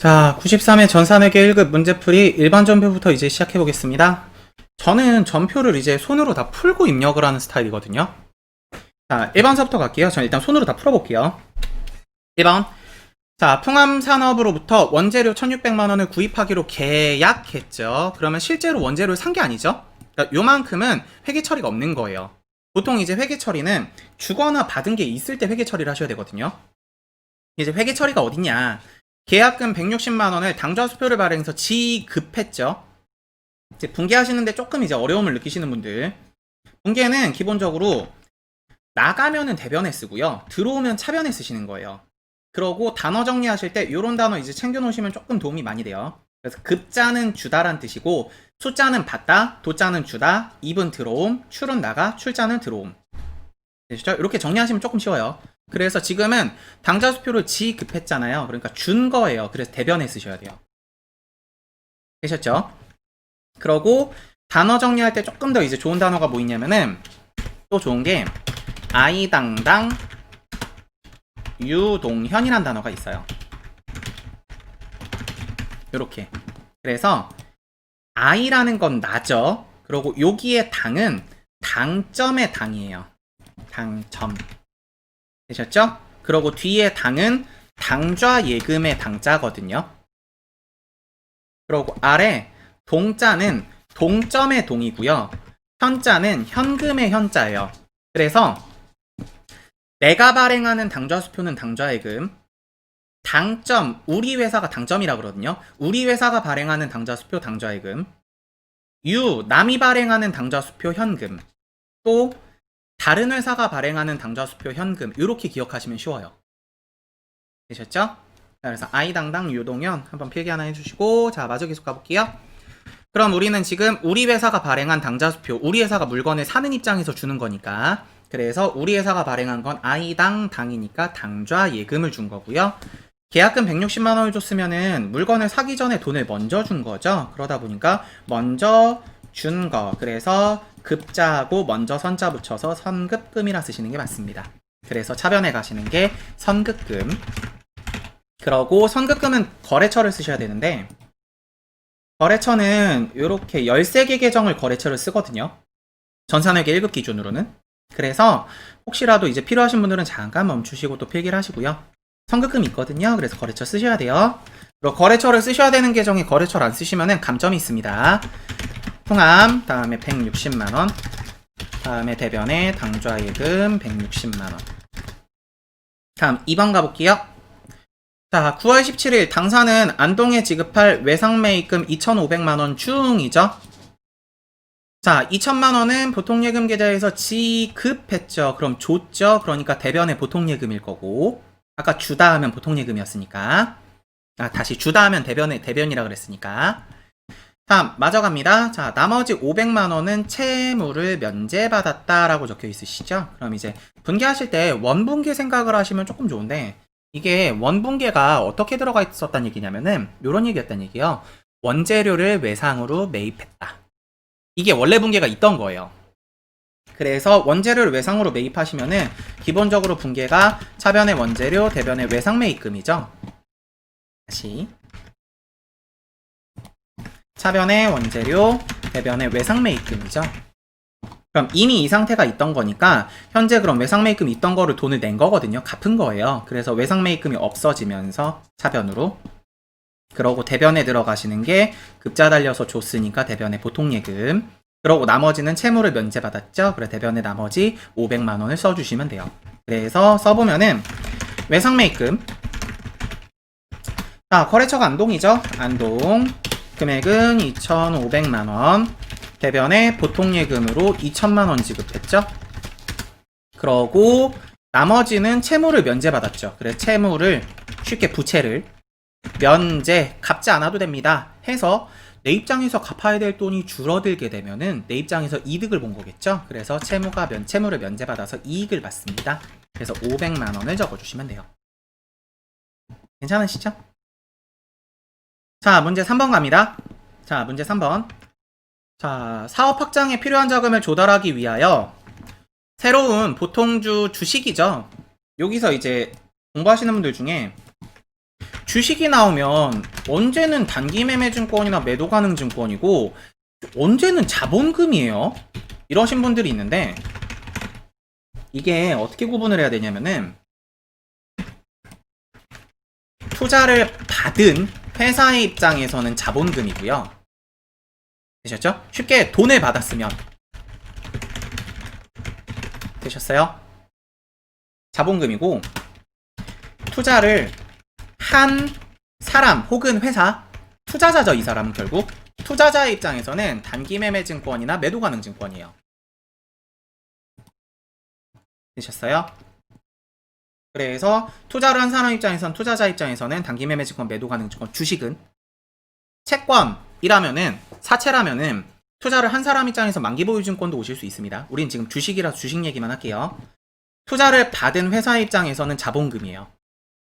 자, 93회 전산회계 1급 문제풀이 일반 전표부터 이제 시작해 보겠습니다. 저는 전표를 이제 손으로 다 풀고 입력을 하는 스타일이거든요. 자, 1번서부터 갈게요. 저는 일단 손으로 다 풀어볼게요. 1번. 자, 풍암산업으로부터 원재료 1600만원을 구입하기로 계약했죠. 그러면 실제로 원재료를 산 게 아니죠? 그러니까 요만큼은 회계 처리가 없는 거예요. 보통 이제 회계 처리는 주거나 받은 게 있을 때 회계 처리를 하셔야 되거든요. 이제 회계 처리가 어딨냐? 계약금 160만원을 당좌수표를 발행해서 지급했죠. 이제 분개하시는데 조금 이제 어려움을 느끼시는 분들, 분개는 기본적으로 나가면은 대변에 쓰고요, 들어오면 차변에 쓰시는 거예요. 그러고 단어 정리하실 때 이런 단어 이제 챙겨 놓으시면 조금 도움이 많이 돼요. 그래서 급자는 주다란 뜻이고, 숫자는 받다, 도자는 주다, 입은 들어옴, 출은 나가, 출자는 들어옴. 되시죠? 이렇게 정리하시면 조금 쉬워요. 그래서 지금은 당좌수표를 지급했잖아요. 그러니까 준 거예요. 그래서 대변에 쓰셔야 돼요. 되셨죠? 그러고 단어 정리할 때 조금 더 이제 좋은 단어가 뭐 있냐면은, 또 좋은 게 아이당당 유동현이란 단어가 있어요. 요렇게. 그래서 아이라는 건 나죠. 그리고 여기에 당은 당점의 당이에요. 당점. 되셨죠? 그리고 뒤에 당은 당좌 예금의 당자거든요. 그리고 아래 동자는 동점의 동이고요. 현자는 현금의 현자예요. 그래서 내가 발행하는 당좌수표는 당좌예금, 당점, 우리 회사가 당점이라 그러거든요. 우리 회사가 발행하는 당좌수표 당좌예금, 남이 발행하는 당좌수표 현금, 또 다른 회사가 발행하는 당좌수표 현금, 이렇게 기억하시면 쉬워요. 되셨죠? 자, 그래서 아이당당 유동현 한번 필기 하나 해주시고, 자, 마저 계속 가볼게요. 그럼 우리는 지금 우리 회사가 발행한 당좌수표, 우리 회사가 물건을 사는 입장에서 주는 거니까, 그래서 우리 회사가 발행한 건 아이당 당이니까 당좌 예금을 준 거고요. 계약금 160만원을 줬으면은 물건을 사기 전에 돈을 먼저 준 거죠. 그러다 보니까 먼저 준 거, 그래서 급자하고 먼저 선자 붙여서 선급금이라 쓰시는 게 맞습니다. 그래서 차변에 가시는 게 선급금. 그러고 선급금은 거래처를 쓰셔야 되는데, 거래처는 이렇게 13개 계정을 거래처를 쓰거든요. 전산회계 1급 기준으로는. 그래서 혹시라도 이제 필요하신 분들은 잠깐 멈추시고 또 필기를 하시고요. 선급금이 있거든요. 그래서 거래처 쓰셔야 돼요. 그리고 거래처를 쓰셔야 되는 계정에 거래처를 안 쓰시면은 감점이 있습니다. 풍암, 다음에 160만원, 다음에 대변에 당좌예금 160만원. 다음 2번 가볼게요. 자, 9월 17일 당사는 안동에 지급할 외상매입금 2,500만원 중이죠. 자, 2천만원은 보통예금 계좌에서 지급했죠. 그럼 줬죠. 그러니까 대변에 보통예금일 거고, 아까 주다 하면 보통예금이었으니까, 다시 주다 하면 대변이라 그랬으니까. 다음 마저 갑니다. 자, 나머지 500만원은 채무를 면제받았다라고 적혀 있으시죠? 그럼 이제 분개하실 때 원분개 생각을 하시면 조금 좋은데, 이게 원분개가 어떻게 들어가 있었단 얘기냐면은 요런 얘기였단 얘기예요. 원재료를 외상으로 매입했다. 이게 원래 분개가 있던 거예요. 그래서 원재료를 외상으로 매입하시면은 기본적으로 분개가 차변의 원재료, 대변의 외상 매입금이죠. 다시 차변의 원재료, 대변의 외상 매입금이죠. 그럼 이미 이 상태가 있던 거니까 현재 그럼 외상 매입금이 있던 거를 돈을 낸 거거든요. 갚은 거예요. 그래서 외상 매입금이 없어지면서 차변으로, 그러고 대변에 들어가시는 게 급자 달려서 줬으니까 대변에 보통예금, 그러고 나머지는 채무를 면제받았죠. 그래 대변에 나머지 500만원을 써주시면 돼요. 그래서 써보면은 외상매입금, 자, 거래처가 안동이죠. 안동 금액은 2,500만원, 대변에 보통예금으로 2,000만원 지급했죠. 그러고 나머지는 채무를 면제받았죠. 그래 채무를, 쉽게 부채를 면제, 갚지 않아도 됩니다 해서 내 입장에서 갚아야 될 돈이 줄어들게 되면은 내 입장에서 이득을 본 거겠죠. 그래서 채무를 면제받아서 이익을 받습니다. 그래서 500만원을 적어주시면 돼요. 괜찮으시죠? 자, 문제 3번 갑니다. 자, 문제 3번. 자, 사업 확장에 필요한 자금을 조달하기 위하여 새로운 보통주 주식이죠. 여기서 이제 공부하시는 분들 중에 주식이 나오면 언제는 단기 매매 증권이나 매도 가능 증권이고 언제는 자본금이에요. 이러신 분들이 있는데 이게 어떻게 구분을 해야 되냐면은 투자를 받은 회사의 입장에서는 자본금이고요. 되셨죠? 쉽게 돈을 받았으면 되셨어요? 자본금이고 투자를 한 사람 혹은 회사, 투자자죠. 이 사람은 결국 투자자의 입장에서는 단기 매매 증권이나 매도 가능 증권이에요. 되셨어요? 그래서 투자를 한 사람 입장에서는, 투자자 입장에서는 단기 매매 증권, 매도 가능 증권, 주식은 채권이라면은, 사채라면은 투자를 한 사람 입장에서 만기 보유 증권도 오실 수 있습니다. 우린 지금 주식이라 주식 얘기만 할게요. 투자를 받은 회사 입장에서는 자본금이에요.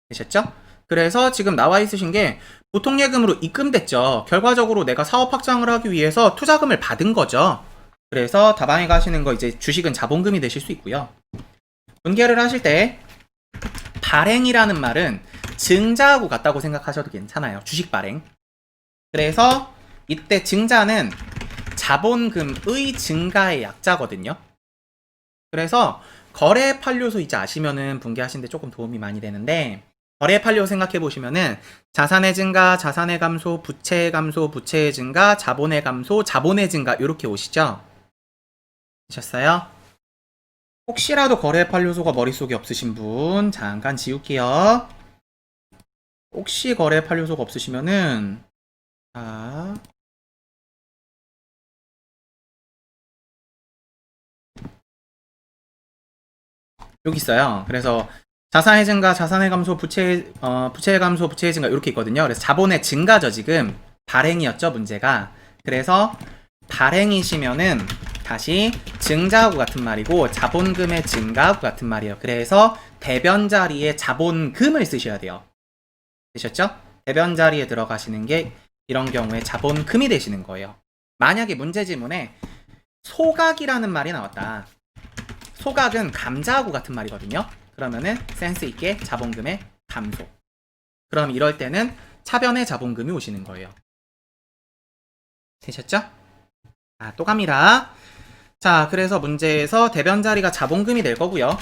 되셨죠? 그래서 지금 나와 있으신 게 보통 예금으로 입금됐죠. 결과적으로 내가 사업 확장을 하기 위해서 투자금을 받은 거죠. 그래서 다방에 가시는 거 이제 주식은 자본금이 되실 수 있고요. 분개를 하실 때 발행이라는 말은 증자하고 같다고 생각하셔도 괜찮아요. 주식 발행. 그래서 이때 증자는 자본금의 증가의 약자거든요. 그래서 거래 판료소 이제 아시면은 분개하시는데 조금 도움이 많이 되는데, 거래 판료 생각해 보시면은 자산의 증가, 자산의 감소, 부채의 감소, 부채의 증가, 자본의 감소, 자본의 증가 이렇게 오시죠. 되셨어요? 혹시라도 거래 판료소가 머릿속에 없으신 분 잠깐 지울게요. 혹시 거래 판료소가 없으시면은 자 여기 있어요. 그래서 자산의 증가, 자산의 감소, 부채의 감소, 부채의 증가 이렇게 있거든요. 그래서 자본의 증가죠. 지금 발행이었죠 문제가. 그래서 발행이시면은 다시 증자하고 같은 말이고 자본금의 증가하고 같은 말이에요. 그래서 대변 자리에 자본금을 쓰셔야 돼요. 되셨죠? 대변 자리에 들어가시는 게 이런 경우에 자본금이 되시는 거예요. 만약에 문제 지문에 소각이라는 말이 나왔다. 소각은 감자하고 같은 말이거든요. 그러면은 센스 있게 자본금의 감소. 그럼 이럴 때는 차변의 자본금이 오시는 거예요. 되셨죠? 또 갑니다. 자, 그래서 문제에서 대변 자리가 자본금이 될 거고요.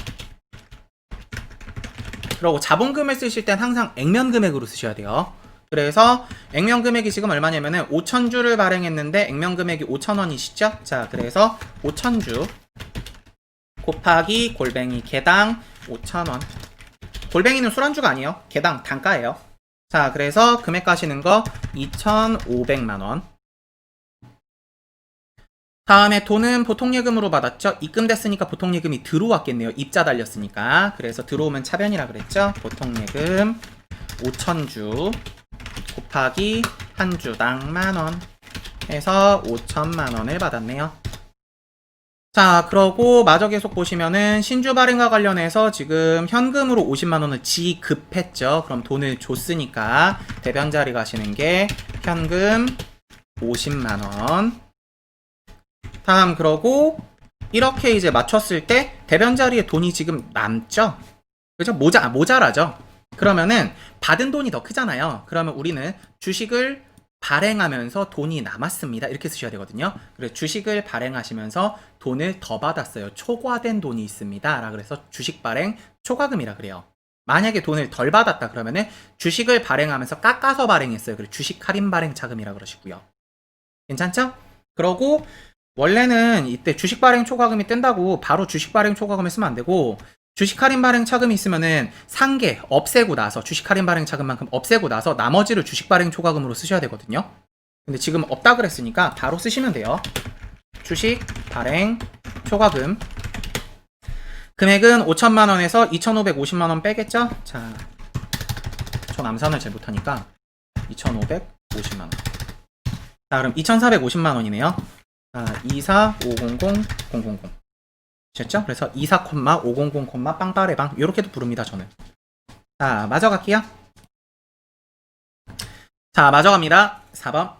그리고 자본금을 쓰실 땐 항상 액면 금액으로 쓰셔야 돼요. 그래서 액면 금액이 지금 얼마냐면은 5,000주를 발행했는데 액면 금액이 5,000원이시죠? 자, 그래서 5,000주 곱하기 골뱅이 개당 5,000원. 골뱅이는 술안주가 아니에요. 개당 단가예요. 자, 그래서 금액 가시는 거 2,500만원. 다음에 돈은 보통예금으로 받았죠. 입금됐으니까 보통예금이 들어왔겠네요. 입자 달렸으니까. 그래서 들어오면 차변이라 그랬죠. 보통예금 5,000주 곱하기 한 주당 만원 해서 5천만원을 받았네요. 자, 그러고 마저 계속 보시면은 신주 발행과 관련해서 지금 현금으로 50만원을 지급했죠. 그럼 돈을 줬으니까 대변 자리 가시는 게 현금 50만원. 다음 그러고 이렇게 이제 맞췄을 때 대변 자리에 돈이 지금 남죠? 그죠? 모자라죠? 그러면은 받은 돈이 더 크잖아요. 그러면 우리는 주식을 발행하면서 돈이 남았습니다. 이렇게 쓰셔야 되거든요. 그래서 주식을 발행하시면서 돈을 더 받았어요. 초과된 돈이 있습니다. 라 그래서 주식 발행 초과금이라 그래요. 만약에 돈을 덜 받았다 그러면은 주식을 발행하면서 깎아서 발행했어요. 그래서 주식 할인 발행 차금이라 그러시고요. 괜찮죠? 그러고 원래는 이때 주식 발행 초과금이 뜬다고 바로 주식 발행 초과금을 쓰면 안 되고 주식 할인 발행 차금이 있으면은 상계 없애고 나서 주식 할인 발행 차금만큼 없애고 나서 나머지를 주식 발행 초과금으로 쓰셔야 되거든요. 근데 지금 없다 그랬으니까 바로 쓰시면 돼요. 주식 발행 초과금 금액은 5천만원에서 2,550만원 빼겠죠? 자, 전 암산을 잘 못하니까 2,550만원. 자, 그럼 2,450만원이네요. 자, 24500,000 됐죠? 그래서 24,500, 빵빠레방 이렇게도 부릅니다. 저는. 자, 마저 갈게요. 자, 마저 갑니다. 4번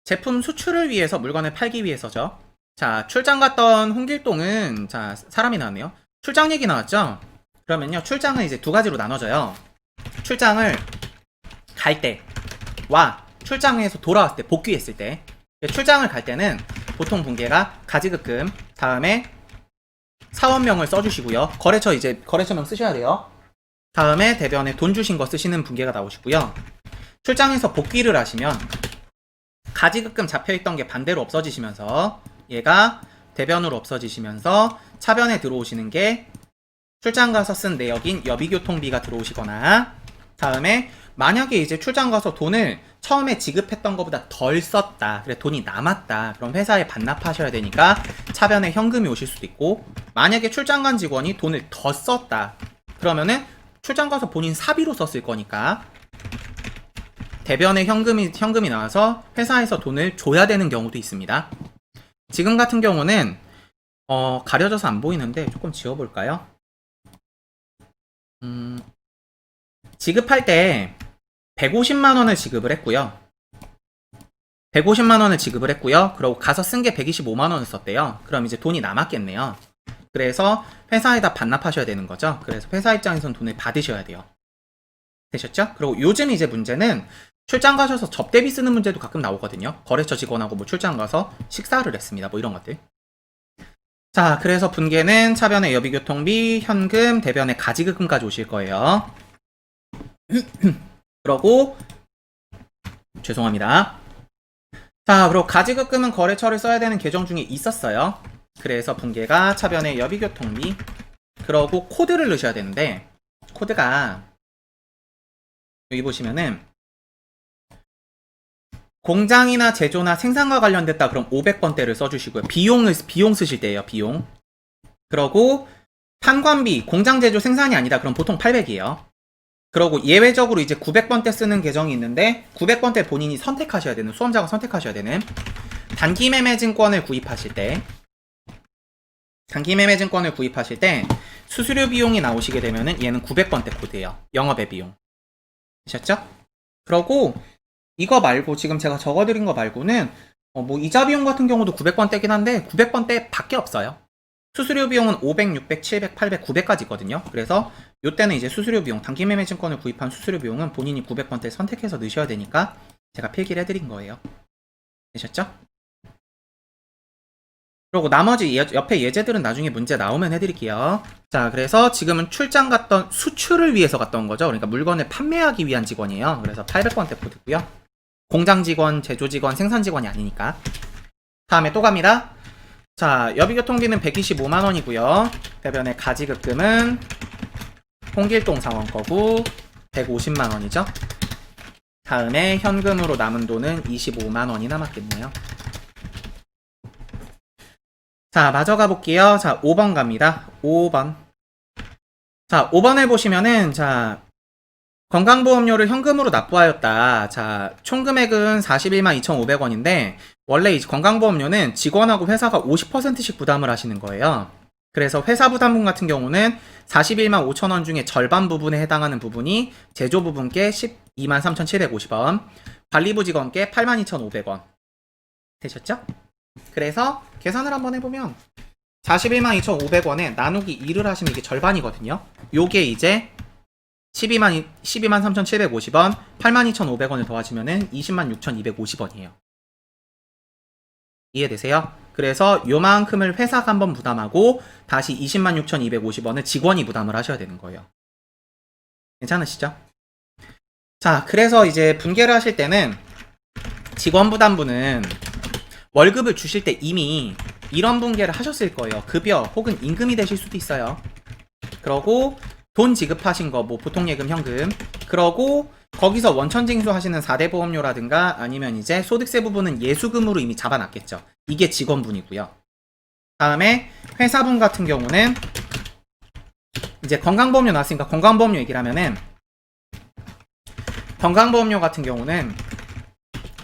제품 수출을 위해서 물건을 팔기 위해서죠. 자, 출장 갔던 홍길동은 자, 사람이 나왔네요. 출장 얘기 나왔죠? 그러면요, 출장은 이제 두 가지로 나눠져요. 출장을 갈 때와 출장에서 돌아왔을 때, 복귀했을 때, 출장을 갈 때는 보통 분계가 가지급금, 다음에 사원명을 써주시고요. 거래처 이제 거래처명 쓰셔야 돼요. 다음에 대변에 돈 주신 거 쓰시는 분계가 나오시고요. 출장에서 복귀를 하시면 가지급금 잡혀있던 게 반대로 없어지시면서 얘가 대변으로 없어지시면서 차변에 들어오시는 게 출장 가서 쓴 내역인 여비교통비가 들어오시거나, 다음에 만약에 이제 출장 가서 돈을 처음에 지급했던 것보다 덜 썼다, 그래 돈이 남았다, 그럼 회사에 반납하셔야 되니까 차변에 현금이 오실 수도 있고, 만약에 출장 간 직원이 돈을 더 썼다 그러면은 출장 가서 본인 사비로 썼을 거니까 대변에 현금이 나와서 회사에서 돈을 줘야 되는 경우도 있습니다. 지금 같은 경우는 가려져서 안 보이는데 조금 지워볼까요? 지급할 때 150만원을 지급을 했고요. 150만원을 지급을 했고요. 그리고 가서 쓴 게 125만원을 썼대요. 그럼 이제 돈이 남았겠네요. 그래서 회사에다 반납하셔야 되는 거죠. 그래서 회사 입장에선 돈을 받으셔야 돼요. 되셨죠? 그리고 요즘 이제 문제는 출장 가셔서 접대비 쓰는 문제도 가끔 나오거든요. 거래처 직원하고 뭐 출장 가서 식사를 했습니다. 뭐 이런 것들. 자, 그래서 분계는 차변에 여비교통비, 현금, 대변에 가지급금까지 오실 거예요. 그러고 죄송합니다. 자, 그리고 가지급금은 거래처를 써야 되는 계정 중에 있었어요. 그래서 분계가 차변에 여비교통비, 그러고 코드를 넣으셔야 되는데, 코드가 여기 보시면은 공장이나 제조나 생산과 관련됐다 그럼 500번대를 써주시고요. 비용 쓰실 때예요. 비용. 그러고 판관비, 공장 제조 생산이 아니다 그럼 보통 800이에요. 그러고 예외적으로 이제 900번대 쓰는 계정이 있는데 900번대 본인이 선택하셔야 되는, 수험자가 선택하셔야 되는 단기 매매 증권을 구입하실 때, 수수료 비용이 나오시게 되면은 얘는 900번대 코드예요. 영업의 비용. 되셨죠? 그러고 이거 말고 지금 제가 적어드린 거 말고는 뭐 이자 비용 같은 경우도 900번대긴 한데 900번대 밖에 없어요. 수수료 비용은 500, 600, 700, 800, 900까지 있거든요. 그래서 요때는 이제 수수료 비용, 단기 매매 증권을 구입한 수수료 비용은 본인이 900번대 선택해서 넣으셔야 되니까 제가 필기를 해드린 거예요. 되셨죠? 그리고 나머지 옆에 예제들은 나중에 문제 나오면 해드릴게요. 자, 그래서 지금은 출장 갔던, 수출을 위해서 갔던 거죠. 그러니까 물건을 판매하기 위한 직원이에요. 그래서 800번대 코드고요. 공장 직원, 제조 직원, 생산 직원이 아니니까. 다음에 또 갑니다. 자, 여비교통비는 125만원이고요. 대변의 가지급금은 홍길동 사원 거고 150만원이죠. 다음에 현금으로 남은 돈은 25만원이 남았겠네요. 자, 마저 가볼게요. 자, 5번 갑니다. 5번. 자, 5번에 보시면은, 자, 건강보험료를 현금으로 납부하였다. 자, 총 금액은 41만 2,500원인데, 원래 이 건강보험료는 직원하고 회사가 50%씩 부담을 하시는 거예요. 그래서 회사 부담분 같은 경우는 41만 5천원 중에 절반 부분에 해당하는 부분이 제조 부분께 12만 3,750원, 관리부 직원께 8만 2,500원. 되셨죠? 그래서 계산을 한번 해보면 41만 2,500원에 나누기 2를 하시면 이게 절반이거든요. 요게 이제 12만 3,750원, 8만 2,500원을 더하시면은 20만 6,250원이에요. 이해되세요? 그래서 요만큼을 회사가 한번 부담하고 다시 20만 6,250원을 직원이 부담을 하셔야 되는 거예요. 괜찮으시죠? 자, 그래서 이제 분계를 하실 때는 직원 부담분은 월급을 주실 때 이미 이런 분계를 하셨을 거예요. 급여 혹은 임금이 되실 수도 있어요. 그러고 돈 지급하신 거, 뭐 보통예금, 현금. 그러고 거기서 원천징수 하시는 4대 보험료라든가 아니면 이제 소득세 부분은 예수금으로 이미 잡아놨겠죠. 이게 직원분이고요. 다음에 회사분 같은 경우는 이제 건강보험료 나왔으니까 건강보험료 얘기를 하면은, 건강보험료 같은 경우는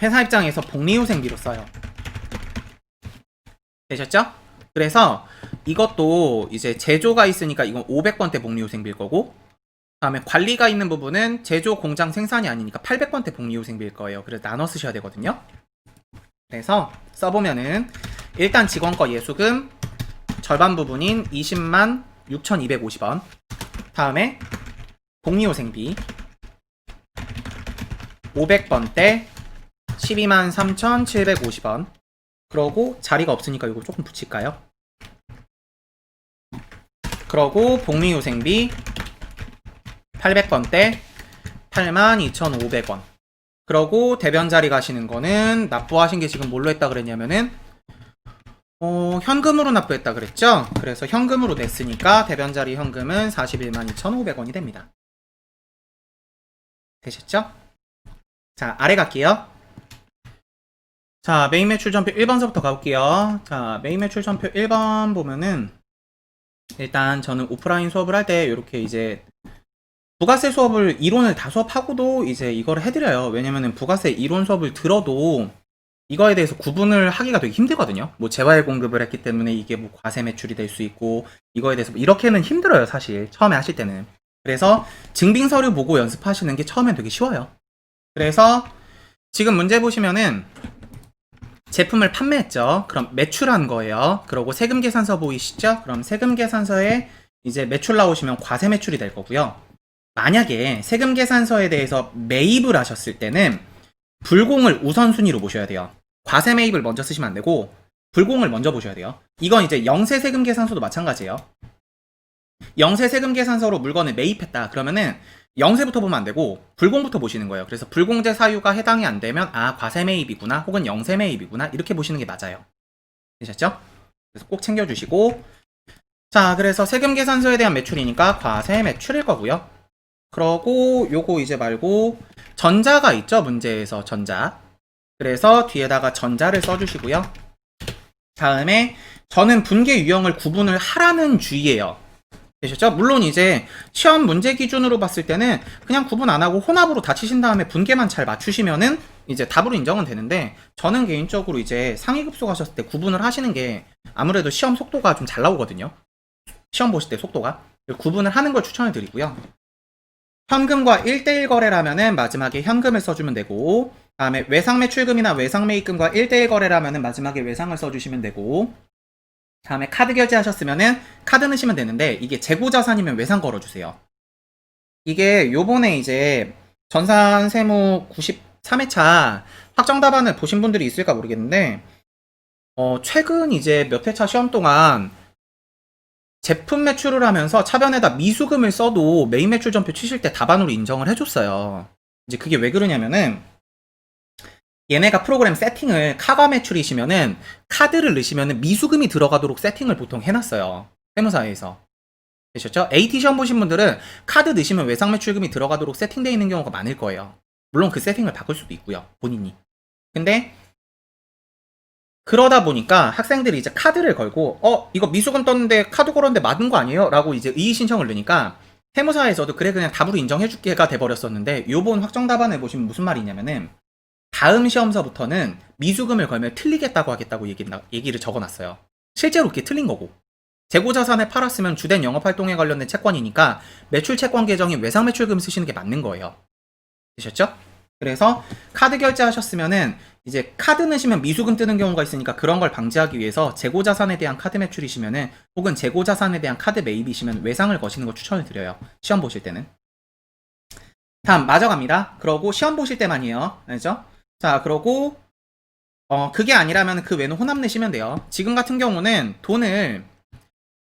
회사 입장에서 복리후생비로 써요. 되셨죠? 그래서 이것도 이제 제조가 있으니까 이건 500번대 복리후생비일 거고, 다음에 관리가 있는 부분은 제조 공장 생산이 아니니까 800번대 복리후생비일 거예요. 그래서 나눠 쓰셔야 되거든요. 그래서 써보면은 일단 직원 거 예수금 절반 부분인 20만 6,250원, 다음에 복리후생비 500번대 123,750원. 그러고 자리가 없으니까 이거 조금 붙일까요? 그러고 복리후생비 800번대 82,500원. 그러고 대변 자리 가시는 거는 납부하신 게 지금 뭘로 했다 그랬냐면은 현금으로 납부했다 그랬죠? 그래서 현금으로 냈으니까 대변 자리 현금은 412,2,500원이 됩니다. 되셨죠? 자, 아래 갈게요. 자, 메인 매출 전표 1번서부터 가볼게요. 자, 메인 매출 전표 1번 보면은 일단 저는 오프라인 수업을 할 때 이렇게 이제 부가세 수업을 이론을 다 수업하고도 이제 이걸 해드려요. 왜냐면은 부가세 이론 수업을 들어도 이거에 대해서 구분을 하기가 되게 힘들거든요. 뭐 재화일 공급을 했기 때문에 이게 뭐 과세 매출이 될 수 있고 이거에 대해서 이렇게는 힘들어요, 사실 처음에 하실 때는. 그래서 증빙 서류 보고 연습하시는 게 처음엔 되게 쉬워요. 그래서 지금 문제 보시면은 제품을 판매했죠. 그럼 매출한 거예요. 그리고 세금 계산서 보이시죠? 그럼 세금 계산서에 이제 매출 나오시면 과세 매출이 될 거고요. 만약에 세금 계산서에 대해서 매입을 하셨을 때는 불공을 우선순위로 보셔야 돼요. 과세 매입을 먼저 쓰시면 안 되고 불공을 먼저 보셔야 돼요. 이건 이제 영세 세금 계산서도 마찬가지예요. 영세 세금 계산서로 물건을 매입했다. 그러면은 영세부터 보면 안 되고 불공부터 보시는 거예요. 그래서 불공제 사유가 해당이 안 되면 아, 과세 매입이구나 혹은 영세 매입이구나 이렇게 보시는 게 맞아요. 되셨죠? 그래서 꼭 챙겨주시고, 자, 그래서 세금 계산서에 대한 매출이니까 과세 매출일 거고요. 그러고 요거 이제 말고 전자가 있죠, 문제에서 전자. 그래서 뒤에다가 전자를 써주시고요. 다음에 저는 분계 유형을 구분을 하라는 주의예요. 되셨죠? 물론 이제 시험 문제 기준으로 봤을 때는 그냥 구분 안 하고 혼합으로 다 치신 다음에 분계만 잘 맞추시면은 이제 답으로 인정은 되는데, 저는 개인적으로 이제 상위급수 가셨을 때 구분을 하시는 게 아무래도 시험 속도가 좀 잘 나오거든요. 시험 보실 때 속도가. 구분을 하는 걸 추천을 드리고요. 현금과 1대1 거래라면은 마지막에 현금을 써주면 되고, 다음에 외상 매출금이나 외상 매입금과 1대1 거래라면은 마지막에 외상을 써주시면 되고, 다음에 카드 결제하셨으면은 카드 넣으시면 되는데, 이게 재고자산이면 외상 걸어주세요. 이게 요번에 이제 전산 세무 93회차 확정 답안을 보신 분들이 있을까 모르겠는데, 최근 이제 몇 회차 시험 동안 제품 매출을 하면서 차변에다 미수금을 써도 메인 매출 전표 치실 때 답안으로 인정을 해줬어요. 이제 그게 왜 그러냐면은, 얘네가 프로그램 세팅을 카가 매출이시면은 카드를 넣으시면은 미수금이 들어가도록 세팅을 보통 해놨어요. 세무사에서. 되셨죠? AT 시험 보신 분들은 카드 넣으시면 외상 매출금이 들어가도록 세팅되어 있는 경우가 많을 거예요. 물론 그 세팅을 바꿀 수도 있고요, 본인이. 근데 그러다 보니까 학생들이 이제 카드를 걸고 이거 미수금 떴는데 카드 걸었는데 맞은 거 아니에요? 라고 이제 이의 신청을 넣으니까 세무사에서도 그래 그냥 답으로 인정해줄게가 돼버렸었는데, 요번 확정 답안을 보시면 무슨 말이냐면은 다음 시험서부터는 미수금을 걸면 틀리겠다고 하겠다고 얘기를 적어놨어요. 실제로 그게 틀린 거고, 재고자산을 팔았으면 주된 영업활동에 관련된 채권이니까 매출 채권 계정인 외상 매출금 쓰시는 게 맞는 거예요. 되셨죠? 그래서 카드 결제하셨으면은 이제 카드 넣으시면 미수금 뜨는 경우가 있으니까 그런 걸 방지하기 위해서 재고자산에 대한 카드 매출이시면은 혹은 재고자산에 대한 카드 매입이시면 외상을 거시는 걸 추천을 드려요, 시험 보실 때는. 다음 맞아갑니다. 그러고 시험 보실 때만이에요. 알죠? 자, 그러고 그게 아니라면 그 외는 혼합 내시면 돼요. 지금 같은 경우는 돈을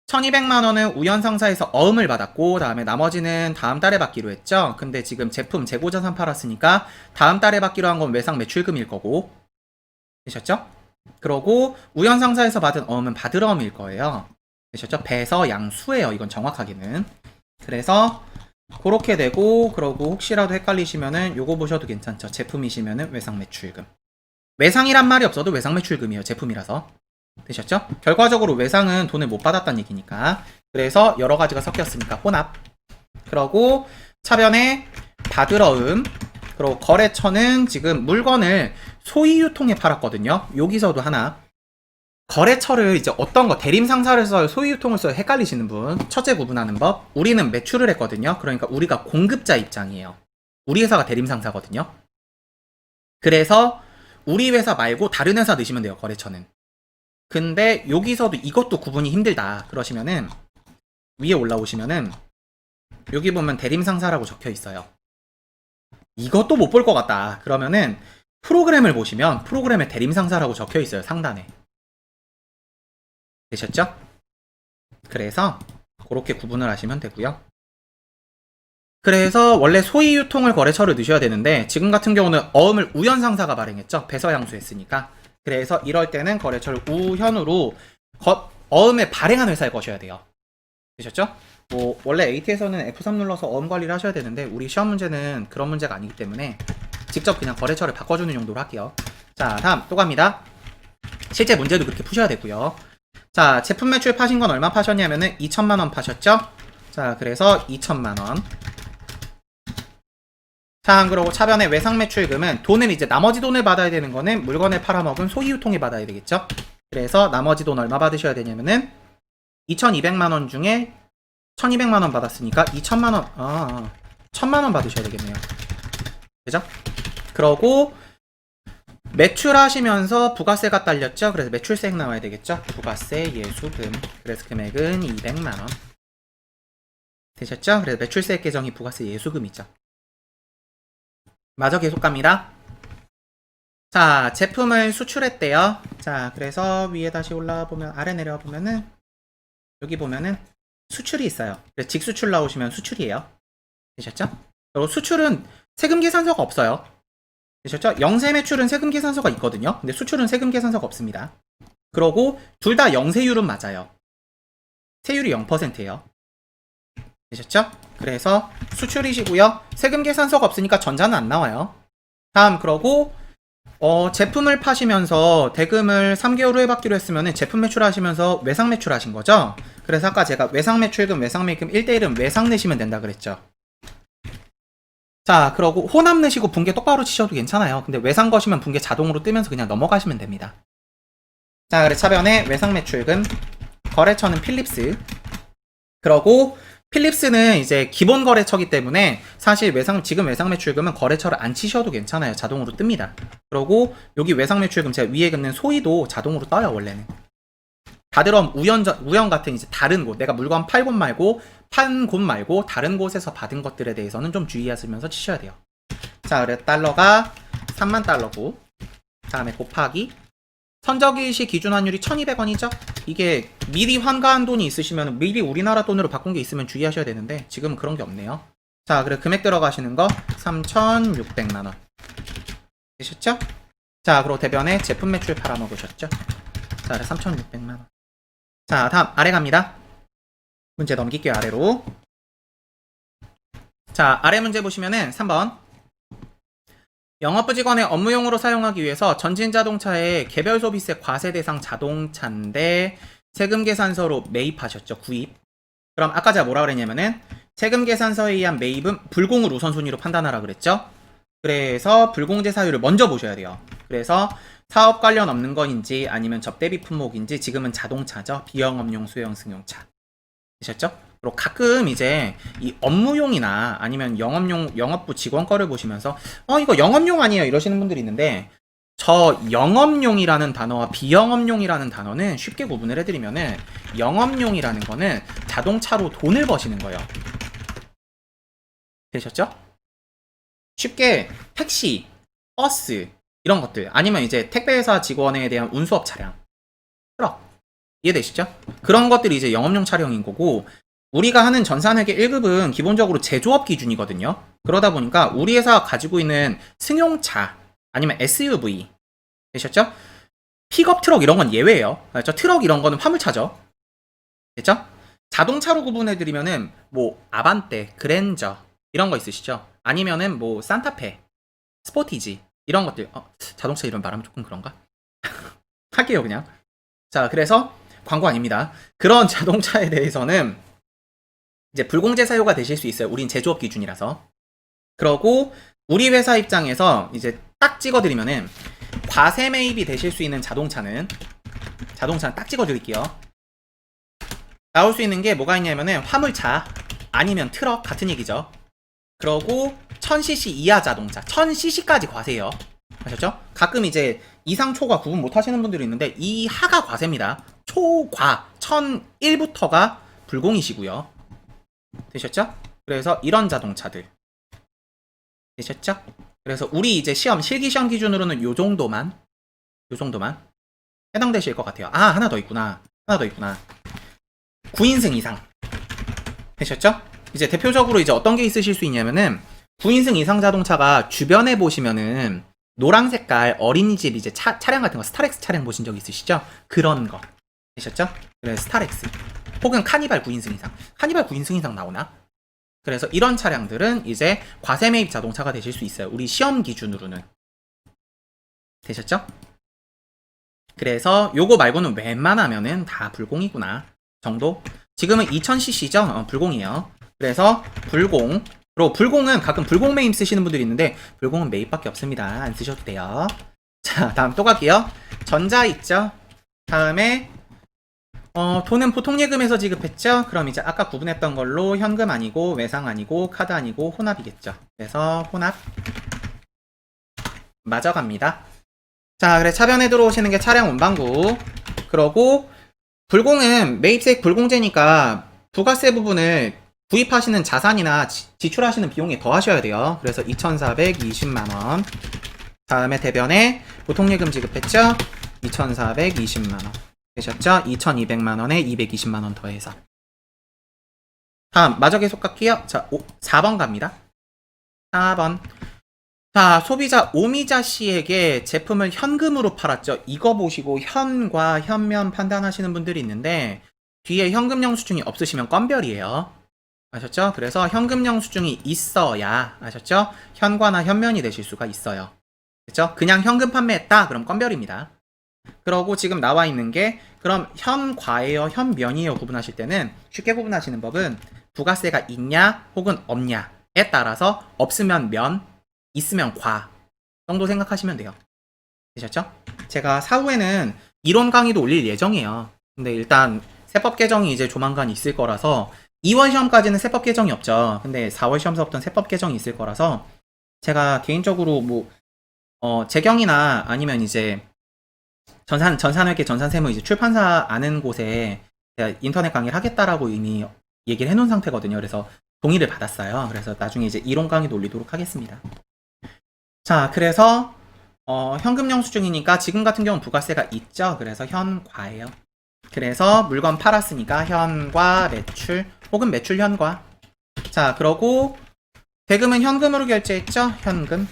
1200만원은 우연상사에서 어음을 받았고, 다음에 나머지는 다음 달에 받기로 했죠. 근데 지금 제품 재고자산 팔았으니까 다음 달에 받기로 한 건 외상 매출금일 거고, 되셨죠? 그러고 우연상사에서 받은 어음은 받으러 어음일 거예요. 되셨죠? 배서 양수예요, 이건 정확하게는. 그래서 그렇게 되고, 그러고 혹시라도 헷갈리시면은 요거 보셔도 괜찮죠. 제품이시면은 외상 매출금. 외상이란 말이 없어도 외상 매출금이에요, 제품이라서. 되셨죠? 결과적으로 외상은 돈을 못 받았다는 얘기니까. 그래서 여러 가지가 섞였으니까 혼합. 그러고 차변에 받으러음. 그리고 거래처는 지금 물건을 소위유통에 팔았거든요. 여기서도 하나. 거래처를 이제 어떤 거 대림상사를 써요, 소위유통을 써요, 헷갈리시는 분. 첫째 구분하는 법. 우리는 매출을 했거든요. 그러니까 우리가 공급자 입장이에요. 우리 회사가 대림상사거든요. 그래서 우리 회사 말고 다른 회사 넣으시면 돼요, 거래처는. 근데 여기서도 이것도 구분이 힘들다 그러시면은 위에 올라오시면은 여기 보면 대림상사라고 적혀 있어요. 이것도 못 볼 것 같다. 그러면은 프로그램을 보시면 프로그램에 대림상사라고 적혀 있어요. 상단에. 되셨죠? 그래서 그렇게 구분을 하시면 되고요. 그래서 원래 소위유통을 거래처를 넣으셔야 되는데 지금 같은 경우는 어음을 우연상사가 발행했죠. 배서양수했으니까. 그래서 이럴 때는 거래처를 우현으로 어음에 발행한 회사에 거셔야 돼요. 되셨죠? 뭐 원래 AT에서는 F3 눌러서 어음 관리를 하셔야 되는데 우리 시험 문제는 그런 문제가 아니기 때문에 직접 그냥 거래처를 바꿔주는 용도로 할게요. 자, 다음 또 갑니다. 실제 문제도 그렇게 푸셔야 되고요. 자, 제품 매출 파신 건 얼마 파셨냐면은 2천만원 파셨죠? 자, 그래서 2천만원. 자, 그러고 차변에 외상 매출금은 돈을 이제 나머지 돈을 받아야 되는 거는 물건을 팔아먹은 소유통이 받아야 되겠죠? 그래서 나머지 돈 얼마 받으셔야 되냐면은 2,200만원 중에 1,200만원 받았으니까 2천만원, 1,000만원 받으셔야 되겠네요. 그죠? 그러고 매출하시면서 부가세가 딸렸죠? 그래서 매출세액 나와야 되겠죠? 부가세, 예수금. 그래서 금액은 200만원. 되셨죠? 그래서 매출세액 계정이 부가세 예수금이죠. 마저 계속 갑니다. 자, 제품을 수출했대요. 자, 그래서 위에 다시 올라와 보면, 아래 내려와 보면은, 여기 보면은 수출이 있어요. 그래서 직수출 나오시면 수출이에요. 되셨죠? 그리고 수출은 세금 계산서가 없어요. 되셨죠? 영세 매출은 세금 계산서가 있거든요. 근데 수출은 세금 계산서가 없습니다. 그러고 둘 다 영세율은 맞아요. 세율이 0%예요. 되셨죠? 그래서 수출이시고요. 세금 계산서가 없으니까 전자는 안 나와요. 다음 그러고 제품을 파시면서 대금을 3개월 후에 받기로 했으면 제품 매출하시면서 외상 매출하신 거죠? 그래서 아까 제가 외상 매출금, 외상 매입금 1대1은 외상 내시면 된다 그랬죠. 자, 그러고 혼합 내시고 분계 똑바로 치셔도 괜찮아요. 근데 외상 거시면 분계 자동으로 뜨면서 그냥 넘어가시면 됩니다. 자, 그래서 차변에 외상 매출금, 거래처는 필립스. 그러고 필립스는 이제 기본 거래처기 때문에 사실 지금 외상 매출금은 거래처를 안 치셔도 괜찮아요. 자동으로 뜹니다. 그러고 여기 외상 매출금 제가 위에 긋는 소위도 자동으로 떠요, 원래는. 다들엄 우연 같은 이제 다른 곳, 내가 물건 팔 곳 말고 판 곳 말고 다른 곳에서 받은 것들에 대해서는 좀 주의하시면서 치셔야 돼요. 자, 그래 달러가 3만 달러고 다음에 곱하기 선적일시 기준 환율이 1200원이죠? 이게 미리 환가한 돈이 있으시면 미리 우리나라 돈으로 바꾼 게 있으면 주의하셔야 되는데 지금은 그런 게 없네요. 자, 그래 금액 들어가시는 거 3,600만원 되셨죠? 자, 그리고 대변에 제품 매출 팔아먹으셨죠? 자, 그래 3,600만원. 자, 다음 아래 갑니다. 문제 넘길게요, 아래로. 자, 아래 문제 보시면은 3번 영업부 직원의 업무용으로 사용하기 위해서 전진자동차의 개별 소비세 과세 대상 자동차인데 세금 계산서로 매입하셨죠. 구입. 그럼 아까 제가 뭐라 그랬냐면은 세금 계산서에 의한 매입은 불공을 우선순위로 판단하라 그랬죠. 그래서 불공제 사유를 먼저 보셔야 돼요. 그래서 사업 관련 없는 건인지 아니면 접대비 품목인지 지금은 자동차죠. 비영업용 수요용 승용차. 되셨죠? 그리고 가끔 이제 이 업무용이나 아니면 영업부 직원 거를 보시면서 이거 영업용 아니에요 이러시는 분들이 있는데 저 영업용이라는 단어와 비영업용이라는 단어는 쉽게 구분을 해드리면은 영업용이라는 거는 자동차로 돈을 버시는 거예요. 되셨죠? 쉽게 택시, 버스 이런 것들 아니면 이제 택배회사 직원에 대한 운수업 차량, 트럭 이해되시죠? 그런 것들이 이제 영업용 차량인 거고 우리가 하는 전산회계 1급은 기본적으로 제조업 기준이거든요. 그러다 보니까 우리 회사가 가지고 있는 승용차 아니면 SUV 되셨죠? 픽업 트럭 이런 건 예외예요. 그렇죠? 트럭 이런 거는 화물차죠. 됐죠? 자동차로 구분해드리면은 뭐 아반떼, 그랜저 이런 거 있으시죠? 아니면은 뭐 산타페, 스포티지 이런 것들 자동차 이름 말하면 조금 그런가? 할게요 그냥. 자, 그래서 광고 아닙니다. 그런 자동차에 대해서는 이제 불공제 사유가 되실 수 있어요. 우린 제조업 기준이라서. 그러고 우리 회사 입장에서 이제 딱 찍어드리면은 과세 매입이 되실 수 있는 자동차는 딱 찍어드릴게요. 나올 수 있는 게 뭐가 있냐면은 화물차 아니면 트럭 같은 얘기죠. 그러고 1000cc 이하 자동차 1000cc까지 과세예요. 아셨죠? 가끔 이제 이상 초과 구분 못 하시는 분들이 있는데 이하가 과세입니다. 초과 1001부터가 불공이시고요. 되셨죠? 그래서 이런 자동차들 되셨죠? 그래서 우리 이제 시험, 실기 시험 기준으로는 요 정도만 해당되실 것 같아요. 아, 하나 더 있구나. 9인승 이상. 되셨죠? 이제 대표적으로 이제 어떤 게 있으실 수 있냐면은 9인승 이상 자동차가 주변에 보시면은 노란 색깔 어린이집 이제 차량 같은 거 스타렉스 차량 보신 적 있으시죠? 그런 거. 되셨죠? 그래서 스타렉스. 혹은 카니발 9인승 이상. 카니발 9인승 이상 나오나? 그래서 이런 차량들은 이제 과세 매입 자동차가 되실 수 있어요. 우리 시험 기준으로는. 되셨죠? 그래서 요거 말고는 웬만하면은 다 불공이구나 정도. 지금은 2000cc죠? 불공이에요. 그래서 불공. 그리고 불공은 가끔 불공 매입 쓰시는 분들이 있는데 불공은 매입밖에 없습니다. 안 쓰셔도 돼요. 자, 다음 또 갈게요. 전자 있죠? 다음에 돈은 보통 예금에서 지급했죠? 그럼 이제 아까 구분했던 걸로 현금 아니고 외상 아니고 카드 아니고 혼합이겠죠. 그래서 혼합 맞아 갑니다. 자, 그래 차변에 들어오시는 게 차량 운반구. 그러고 불공은 매입세액 불공제니까 부가세 부분을 구입하시는 자산이나 지출하시는 비용에 더하셔야 돼요. 그래서 2,420만원. 다음에 대변에 보통예금 지급했죠? 2,420만원. 되셨죠? 2,200만원에 220만원 더해서. 다음 마저 계속 갈게요. 자, 4번 갑니다. 4번. 자, 소비자 오미자 씨에게 제품을 현금으로 팔았죠. 이거 보시고 현과 현면 판단하시는 분들이 있는데 뒤에 현금 영수증이 없으시면 건별이에요. 아셨죠? 그래서 현금 영수증이 있어야 아셨죠? 현과나 현면이 되실 수가 있어요. 그렇죠? 그냥 현금 판매했다 그럼 건별입니다. 그러고 지금 나와 있는 게 그럼 현과예요, 현면이에요 구분하실 때는 쉽게 구분하시는 법은 부가세가 있냐 혹은 없냐에 따라서 없으면 면, 있으면 과 정도 생각하시면 돼요. 되셨죠? 제가 사후에는 이론 강의도 올릴 예정이에요. 근데 일단 세법 개정이 이제 조만간 있을 거라서 2월 시험까지는 세법 개정이 없죠. 근데 4월 시험서부터는 세법 개정이 있을 거라서 제가 개인적으로 뭐 재경이나 아니면 이제 전산회계, 전산세무 이제 출판사 아는 곳에 제가 인터넷 강의를 하겠다라고 이미 얘기를 해놓은 상태거든요. 그래서 동의를 받았어요. 그래서 나중에 이제 이론 강의도 올리도록 하겠습니다. 자, 그래서 현금 영수증이니까 지금 같은 경우는 부가세가 있죠. 그래서 현과예요. 그래서 물건 팔았으니까 현과 매출 혹은 매출 현과. 자, 그러고 대금은 현금으로 결제했죠. 현금.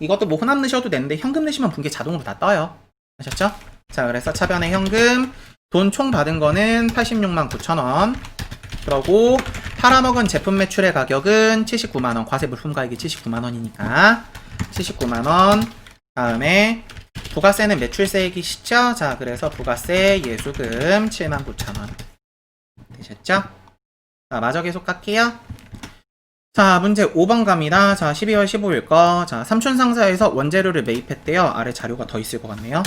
이것도 뭐 혼합 넣으셔도 되는데 현금 넣으시면 분계 자동으로 다 떠요. 아셨죠? 자, 그래서 차변에 현금 돈 총 받은 거는 86만 9천원. 그러고 팔아먹은 제품 매출의 가격은 79만원. 과세 물품가액이 79만원이니까 79만원. 다음에 부가세는 매출세액이시죠? 자, 그래서 부가세 예수금 79,000원. 되셨죠? 자, 마저 계속 갈게요. 자, 문제 5번 갑니다. 자, 12월 15일 거. 자, 삼촌상사에서 원재료를 매입했대요. 아래 자료가 더 있을 것 같네요.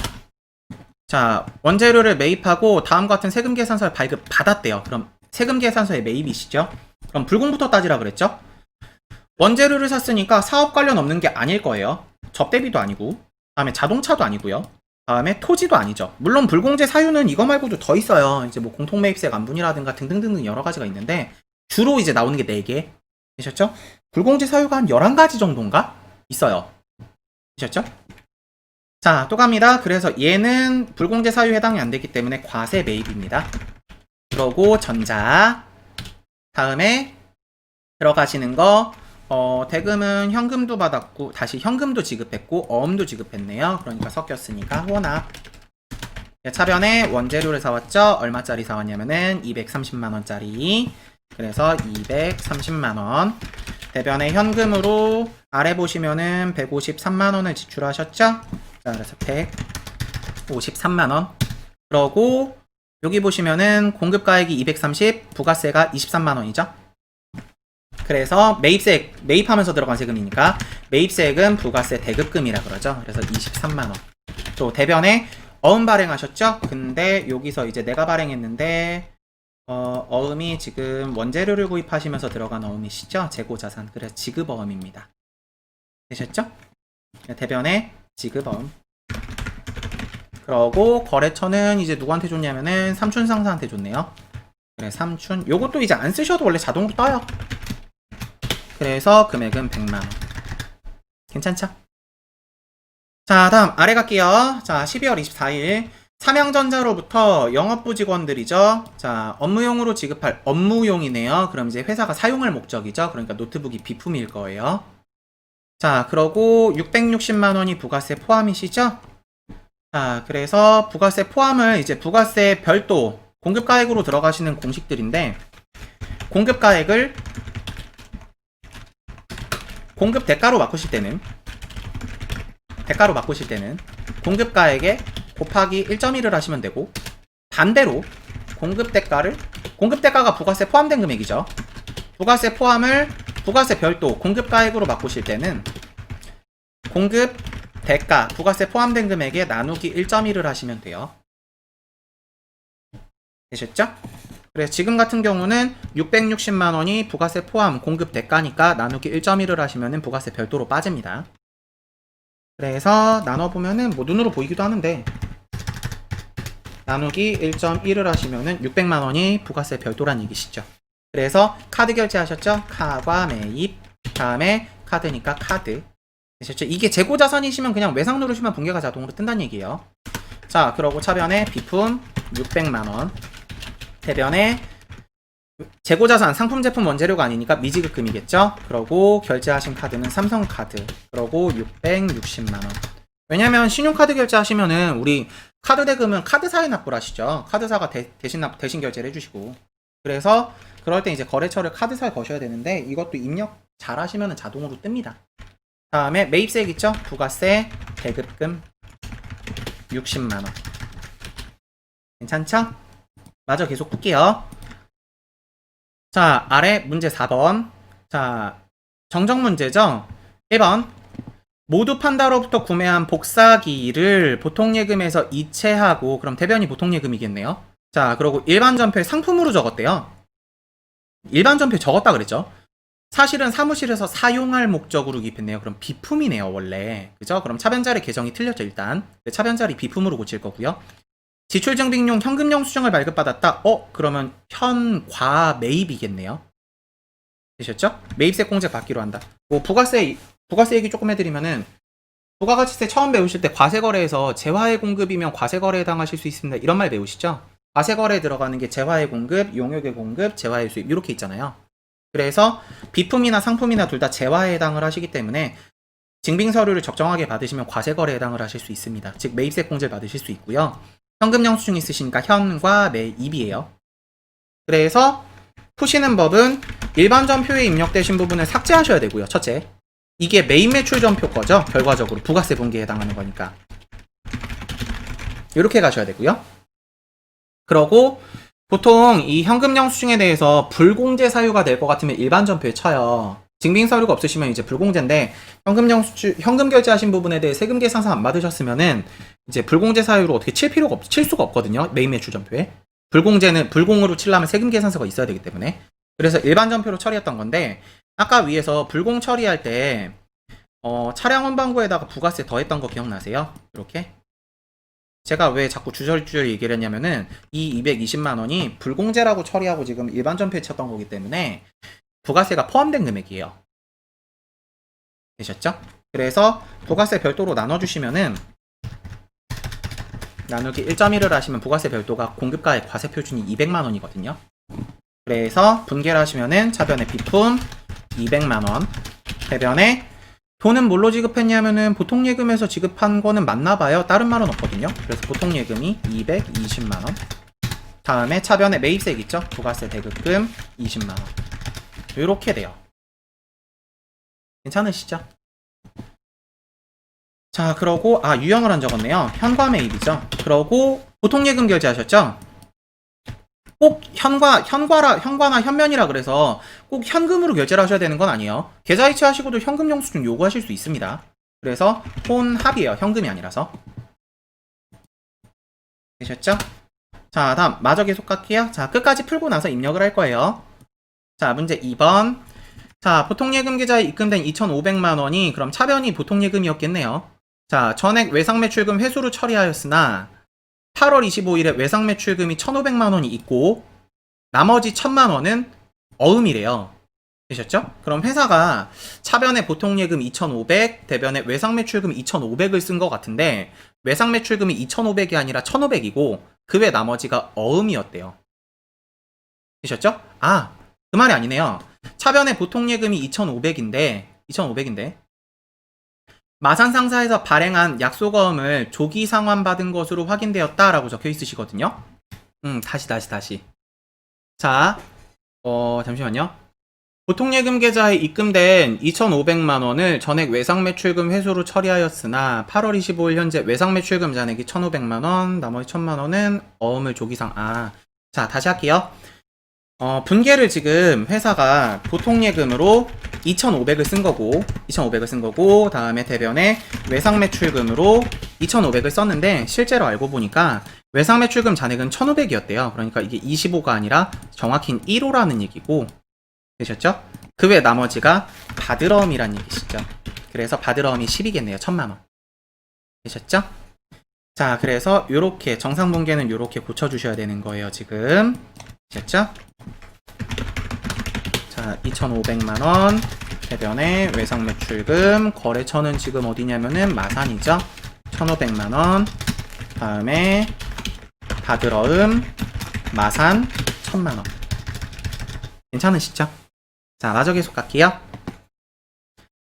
자, 원재료를 매입하고 다음과 같은 세금 계산서를 발급 받았대요. 그럼 세금 계산서의 매입이시죠? 그럼 불공부터 따지라 그랬죠? 원재료를 샀으니까 사업 관련 없는 게 아닐 거예요. 접대비도 아니고, 다음에 자동차도 아니고요. 다음에 토지도 아니죠. 물론 불공제 사유는 이거 말고도 더 있어요. 이제 뭐 공통매입세 안분이라든가 등등등 여러 가지가 있는데 주로 이제 나오는 게 4개. 되셨죠? 불공제 사유가 한 11가지 정도인가? 있어요. 되셨죠? 자, 또 갑니다. 그래서 얘는 불공제 사유 해당이 안 되기 때문에 과세 매입입니다. 그러고 전자. 다음에 들어가시는 거 대금은 현금도 받았고 다시 현금도 지급했고 어음도 지급했네요. 그러니까 섞였으니까 혼합. 차변에 원재료를 사왔죠. 얼마짜리 사왔냐면은 230만원짜리. 그래서 230만원. 대변에 현금으로 아래 보시면은 153만원을 지출하셨죠. 자, 그래서 153만원. 그러고 여기 보시면은 공급가액이 230, 부가세가 23만원이죠. 그래서 매입하면서 들어간 세금이니까 매입세액은 부가세 대급금이라 그러죠. 그래서 23만원. 또 대변에 어음 발행하셨죠? 근데 여기서 이제 내가 발행했는데 어음이 지금 원재료를 구입하시면서 들어간 어음이시죠? 재고자산. 그래서 지급어음입니다. 되셨죠? 대변에 지급어음. 그러고 거래처는 이제 누구한테 줬냐면은 삼촌상사한테 줬네요. 그래, 삼촌. 요것도 이제 안 쓰셔도 원래 자동으로 떠요. 그래서 금액은 100만원. 괜찮죠? 자, 다음 아래 갈게요. 자, 12월 24일 삼양전자로부터 영업부 직원들이죠. 자, 업무용으로 지급할 업무용이네요. 그럼 이제 회사가 사용할 목적이죠. 그러니까 노트북이 비품일 거예요. 자, 그러고 660만 원이 부가세 포함이시죠? 자, 그래서 부가세 포함을 이제 부가세 별도 공급가액으로 들어가시는 공식들인데 공급가액을 공급 대가로 바꾸실 때는 공급가액에 곱하기 1.1을 하시면 되고 반대로 공급대가가 부가세 포함된 금액이죠. 부가세 포함을 부가세 별도 공급가액으로 바꾸실 때는 공급대가 부가세 포함된 금액에 나누기 1.1을 하시면 돼요. 되셨죠? 그래서 지금 같은 경우는 660만 원이 부가세 포함 공급대가니까 나누기 1.1을 하시면 부가세 별도로 빠집니다. 그래서 나눠보면은 뭐 눈으로 보이기도 하는데 나누기 1.1을 하시면은 600만 원이 부가세 별도란 얘기시죠. 그래서 카드 결제하셨죠? 카과 매입 다음에 카드니까 카드 되셨죠? 이게 재고자산이시면 그냥 외상 누르시면 분계가 자동으로 뜬다는 얘기예요. 자, 그러고 차변에 비품 600만 원 대변에 재고자산 상품 제품 원재료가 아니니까 미지급금이겠죠. 그러고 결제하신 카드는 삼성카드. 그러고 660만원. 왜냐면 신용카드 결제하시면은 우리 카드 대금은 카드사에 납부를 하시죠. 카드사가 대신 결제를 해주시고. 그래서 그럴 때 이제 거래처를 카드사에 거셔야 되는데 이것도 입력 잘 하시면 자동으로 뜹니다. 다음에 매입세액 있죠. 부가세 대급금 60만원. 괜찮죠? 마저 계속 볼게요. 자, 아래 문제 4번. 자, 정정 문제죠? 1번. 모두 판다로부터 구매한 복사기를 보통예금에서 이체하고, 그럼 대변이 보통예금이겠네요. 자, 그리고 일반 전표에 상품으로 적었대요. 일반 전표에 적었다 그랬죠? 사실은 사무실에서 사용할 목적으로 기입했네요. 그럼 비품이네요, 원래. 그죠? 그럼 차변자리 계정이 틀렸죠, 일단. 차변자리 비품으로 고칠 거고요. 지출증빙용 현금 영수증을 발급받았다. 그러면 현과 매입이겠네요. 되셨죠? 매입세 공제 받기로 한다. 뭐 부가세 얘기 조금 해드리면은 부가가치세 처음 배우실 때 과세거래에서 재화의 공급이면 과세거래에 해당하실 수 있습니다. 이런 말 배우시죠? 과세거래에 들어가는 게 재화의 공급, 용역의 공급, 재화의 수입 이렇게 있잖아요. 그래서 비품이나 상품이나 둘 다 재화에 해당을 하시기 때문에 증빙서류를 적정하게 받으시면 과세거래에 해당을 하실 수 있습니다. 즉 매입세 공제를 받으실 수 있고요. 현금 영수증 있으시니까 현과 매입이에요. 그래서 푸시는 법은 일반 전표에 입력되신 부분을 삭제하셔야 되고요. 첫째, 이게 매입 매출 전표 거죠. 결과적으로 부가세 분기에 해당하는 거니까 이렇게 가셔야 되고요. 그러고 보통 이 현금 영수증에 대해서 불공제 사유가 될 것 같으면 일반 전표에 쳐요. 증빙 서류가 없으시면 이제 불공제인데 현금 결제하신 부분에 대해 세금 계산서 안 받으셨으면은 이제 불공제 사유로 어떻게 칠 수가 없거든요. 매입 매출 전표에. 불공으로 치려면 세금 계산서가 있어야 되기 때문에. 그래서 일반 전표로 처리했던 건데 아까 위에서 불공 처리할 때 차량 원방구에다가 부가세 더했던 거 기억나세요? 이렇게. 제가 왜 자꾸 주저주저 얘기를 했냐면은 이 220만 원이 불공제라고 처리하고 지금 일반 전표에 쳤던 거기 때문에 부가세가 포함된 금액이에요. 되셨죠? 그래서 부가세 별도로 나눠주시면은 나누기 1.1을 하시면 부가세 별도가 공급가액 과세 표준이 200만 원이거든요. 그래서 분계를 하시면은 차변에 비품 200만 원, 대변에 돈은 뭘로 지급했냐면은 보통예금에서 지급한 거는 맞나봐요. 다른 말은 없거든요. 그래서 보통예금이 220만 원. 다음에 차변에 매입세액 있죠? 부가세 대급금 20만 원. 이렇게 돼요. 괜찮으시죠? 자, 그러고 유형을 안 적었네요. 현과 매입이죠. 그러고 보통예금 결제하셨죠? 꼭 현과나 현면이라 그래서 꼭 현금으로 결제를 하셔야 되는 건 아니에요. 계좌이체 하시고도 현금 영수증 요구하실 수 있습니다. 그래서 혼합이에요. 현금이 아니라서. 되셨죠? 자, 다음 마저 계속 갈게요. 자, 끝까지 풀고 나서 입력을 할 거예요. 자, 문제 2번. 자, 보통예금 계좌에 입금된 2,500만 원이 그럼 차변이 보통예금이었겠네요. 자, 전액 외상매출금 회수로 처리하였으나 8월 25일에 외상매출금이 1,500만 원이 있고 나머지 1,000만 원은 어음이래요. 되셨죠? 그럼 회사가 차변에 보통예금 2,500, 대변에 외상매출금 2,500을 쓴 것 같은데 외상매출금이 2,500이 아니라 1,500이고 그 외 나머지가 어음이었대요. 되셨죠? 아, 그 말이 아니네요. 차변에 보통예금이 2,500인데 마산 상사에서 발행한 약속어음을 조기 상환받은 것으로 확인되었다라고 적혀 있으시거든요. 다시. 자, 잠시만요. 보통예금 계좌에 입금된 2,500만 원을 전액 외상매출금 회수로 처리하였으나 8월 25일 현재 외상매출금 잔액이 1,500만 원, 나머지 1,000만 원은 어음을 조기상. 자, 다시 할게요. 분계를 지금 회사가 보통예금으로 2,500을 쓴 거고, 다음에 대변에 외상매출금으로 2,500을 썼는데, 실제로 알고 보니까 외상매출금 잔액은 1,500이었대요. 그러니까 이게 25가 아니라 정확히는 1호라는 얘기고, 되셨죠? 그 외 나머지가 받으러음이란 얘기시죠. 그래서 받으러음이 10이겠네요. 1,000만 원. 되셨죠? 자, 그래서 요렇게 정상분계는 요렇게 고쳐주셔야 되는 거예요. 지금. 되셨죠? 자, 2,500만 원 대변에 외상매출금 거래처는 지금 어디냐면은 마산이죠. 1,500만 원. 다음에 받으러음 마산 1,000만 원. 괜찮으시죠? 자, 마저 계속 갈게요.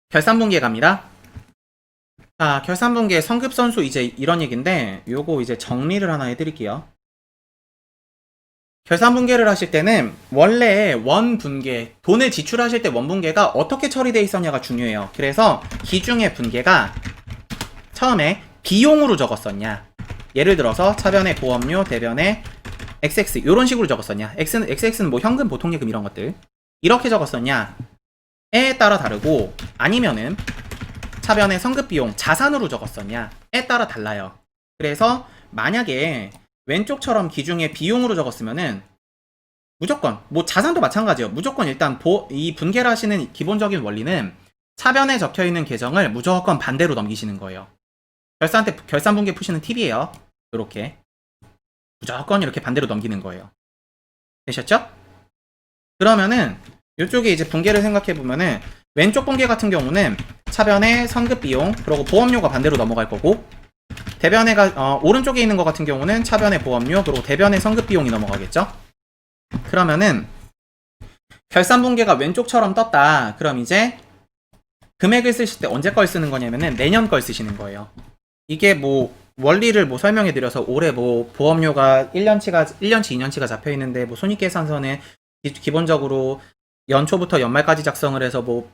결산분계 갑니다. 자, 결산분계 성급선수 이제 이런 얘기인데 요거 이제 정리를 하나 해드릴게요. 결산분계를 하실 때는 원래 원분계, 돈을 지출하실 때 원분계가 어떻게 처리되어 있었냐가 중요해요. 그래서 기중의 분계가 처음에 비용으로 적었었냐, 예를 들어서 차변의 보험료, 대변의 XX 이런 식으로 적었었냐, XX는 뭐 현금, 보통예금 이런 것들 이렇게 적었었냐에 따라 다르고, 아니면은 차변의 성급비용 자산으로 적었었냐에 따라 달라요. 그래서 만약에 왼쪽처럼 기중에 비용으로 적었으면은 무조건, 뭐 자산도 마찬가지예요. 무조건 일단 이 분계를 하시는 기본적인 원리는 차변에 적혀있는 계정을 무조건 반대로 넘기시는 거예요. 결산분계 푸시는 팁이에요. 이렇게 무조건 이렇게 반대로 넘기는 거예요. 되셨죠? 그러면은 이쪽에 이제 분계를 생각해보면은 왼쪽 분계 같은 경우는 차변의 성급비용, 그리고 보험료가 반대로 넘어갈 거고, 대변에가 오른쪽에 있는 것 같은 경우는 차변의 보험료, 그리고 대변의 성급비용이 넘어가겠죠? 그러면은 결산분계가 왼쪽처럼 떴다. 그럼 이제 금액을 쓰실 때 언제 걸 쓰는 거냐면은 내년 걸 쓰시는 거예요. 이게 뭐 원리를 뭐 설명해 드려서 올해 뭐 보험료가 1년치, 2년치가 잡혀 있는데 뭐 손익계산서는 기본적으로 연초부터 연말까지 작성을 해서 뭐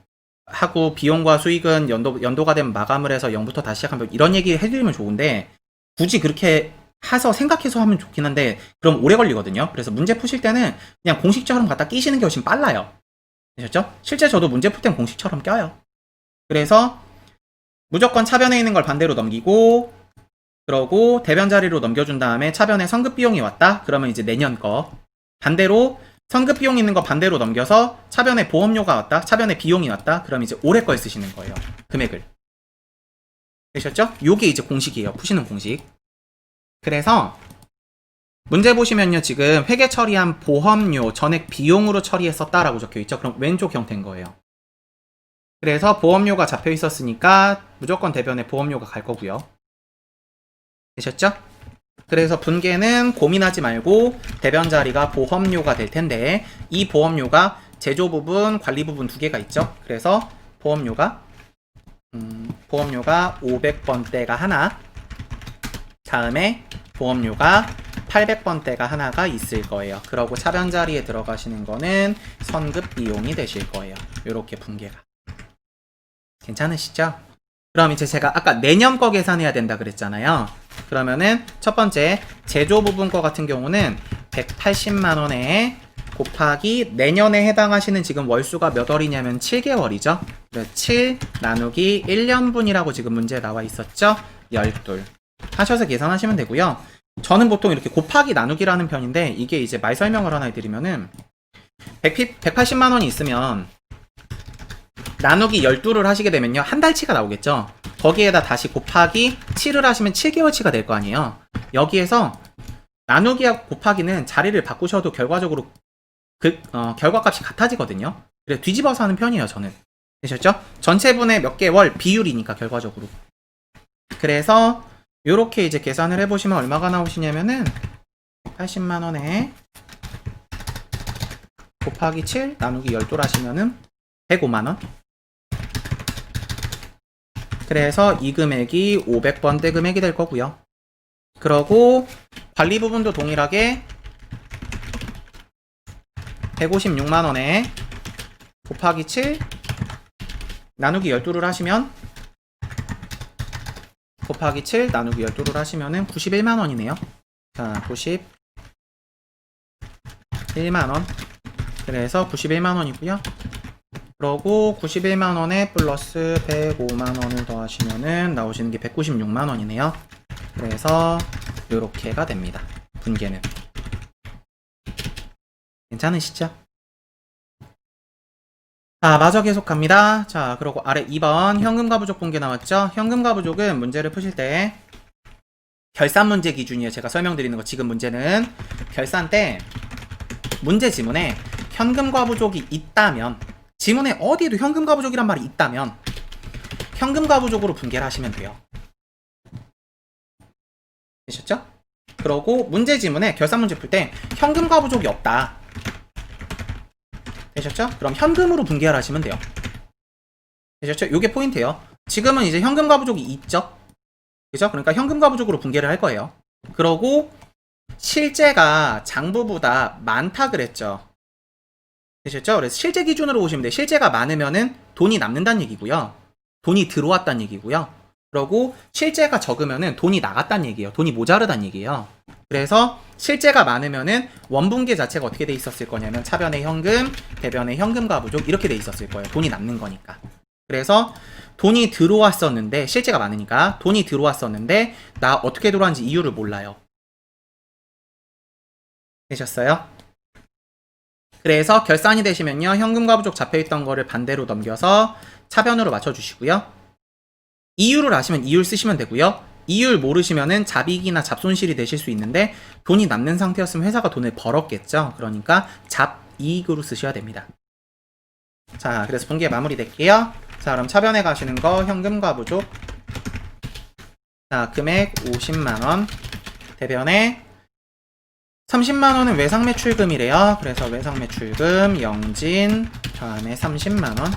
하고, 비용과 수익은 연도가 되면 마감을 해서 0부터 다시 시작하면 이런 얘기 해드리면 좋은데, 굳이 그렇게 해서 생각해서 하면 좋긴 한데 그럼 오래 걸리거든요. 그래서 문제 푸실 때는 그냥 공식처럼 갖다 끼시는 게 훨씬 빨라요. 되셨죠? 실제 저도 문제 풀 땐 공식처럼 껴요. 그래서 무조건 차변에 있는 걸 반대로 넘기고, 그러고 대변 자리로 넘겨준 다음에 차변에 성급비용이 왔다? 그러면 이제 내년 거, 반대로 성급비용 있는 거 반대로 넘겨서 차변에 보험료가 왔다, 차변에 비용이 왔다, 그럼 이제 올해 걸 쓰시는 거예요. 금액을. 되셨죠? 요게 이제 공식이에요. 푸시는 공식. 그래서 문제 보시면요, 지금 회계 처리한 보험료 전액 비용으로 처리했었다라고 적혀있죠. 그럼 왼쪽 형태인 거예요. 그래서 보험료가 잡혀 있었으니까 무조건 대변에 보험료가 갈 거고요. 되셨죠? 그래서 분계는 고민하지 말고 대변 자리가 보험료가 될 텐데, 이 보험료가 제조 부분, 관리 부분 두 개가 있죠. 그래서 보험료가 500번대가 하나, 다음에 보험료가 800번대가 하나가 있을 거예요. 그러고 차변 자리에 들어가시는 거는 선급 비용이 되실 거예요. 이렇게 분계가. 괜찮으시죠? 그럼 이제 제가 아까 내년 거 계산해야 된다 그랬잖아요. 그러면은 첫 번째 제조 부분 거 같은 경우는 180만원에 곱하기 내년에 해당하시는 지금 월수가 몇 월이냐면 7개월이죠. 7 나누기 1년분이라고 지금 문제에 나와 있었죠. 12 하셔서 계산하시면 되고요. 저는 보통 이렇게 곱하기 나누기라는 편인데, 이게 이제 말 설명을 하나 해드리면은 180만원이 있으면 나누기 12를 하시게 되면요, 한 달치가 나오겠죠. 거기에다 다시 곱하기 7을 하시면 7개월치가 될 거 아니에요. 여기에서 나누기와 곱하기는 자리를 바꾸셔도 결과적으로 결과값이 같아지거든요. 그래 뒤집어서 하는 편이에요 저는. 되셨죠? 전체분의 몇 개월 비율이니까 결과적으로. 그래서 요렇게 이제 계산을 해보시면 얼마가 나오시냐면은 80만원에 곱하기 7 나누기 12를 하시면은 105만원. 그래서 이 금액이 500번대 금액이 될 거고요. 그러고 관리 부분도 동일하게 156만원에 곱하기 7 나누기 12를 하시면 곱하기 7 나누기 12를 하시면은 91만원이네요. 자, 91만원. 그래서 91만원이고요. 그러고 91만원에 플러스 105만원을 더하시면은 나오시는 게 196만원이네요. 그래서 요렇게가 됩니다. 분계는. 괜찮으시죠? 자, 마저 계속 갑니다. 자, 그리고 아래 2번 현금과 부족 분계 나왔죠? 현금과 부족은 문제를 푸실 때 결산 문제 기준이에요. 제가 설명드리는 거 지금 문제는 결산 때 문제 지문에 현금과 부족이 있다면 지문에 어디에도 현금과 부족이란 말이 있다면 현금과 부족으로 분계를 하시면 돼요. 되셨죠? 그러고 문제 지문에 결산 문제 풀 때 현금과 부족이 없다. 되셨죠? 그럼 현금으로 분계를 하시면 돼요. 되셨죠? 요게 포인트예요. 지금은 이제 현금과 부족이 있죠? 그죠? 그러니까 현금과 부족으로 분계를 할 거예요. 그러고 실제가 장부보다 많다 그랬죠? 되셨죠? 그래서 실제 기준으로 보시면 돼요. 실제가 많으면은 돈이 남는다는 얘기고요. 돈이 들어왔다는 얘기고요. 그러고 실제가 적으면은 돈이 나갔다는 얘기예요. 돈이 모자르다는 얘기예요. 그래서 실제가 많으면은 원분계 자체가 어떻게 돼 있었을 거냐면 차변의 현금, 대변의 현금과 부족 이렇게 돼 있었을 거예요. 돈이 남는 거니까. 그래서 돈이 들어왔었는데 실제가 많으니까 돈이 들어왔었는데 나 어떻게 들어왔는지 이유를 몰라요. 되셨어요? 그래서 결산이 되시면요. 현금과 부족 잡혀있던 거를 반대로 넘겨서 차변으로 맞춰주시고요. 이율을 아시면 이율 쓰시면 되고요. 이율 모르시면은 잡이익이나 잡손실이 되실 수 있는데 돈이 남는 상태였으면 회사가 돈을 벌었겠죠. 그러니까 잡이익으로 쓰셔야 됩니다. 자, 그래서 분계 마무리 될게요. 자, 그럼 차변에 가시는 거 현금과 부족. 자, 금액 50만원. 대변에 30만원은 외상매출금이래요. 그래서 외상매출금 영진 다음에 30만원.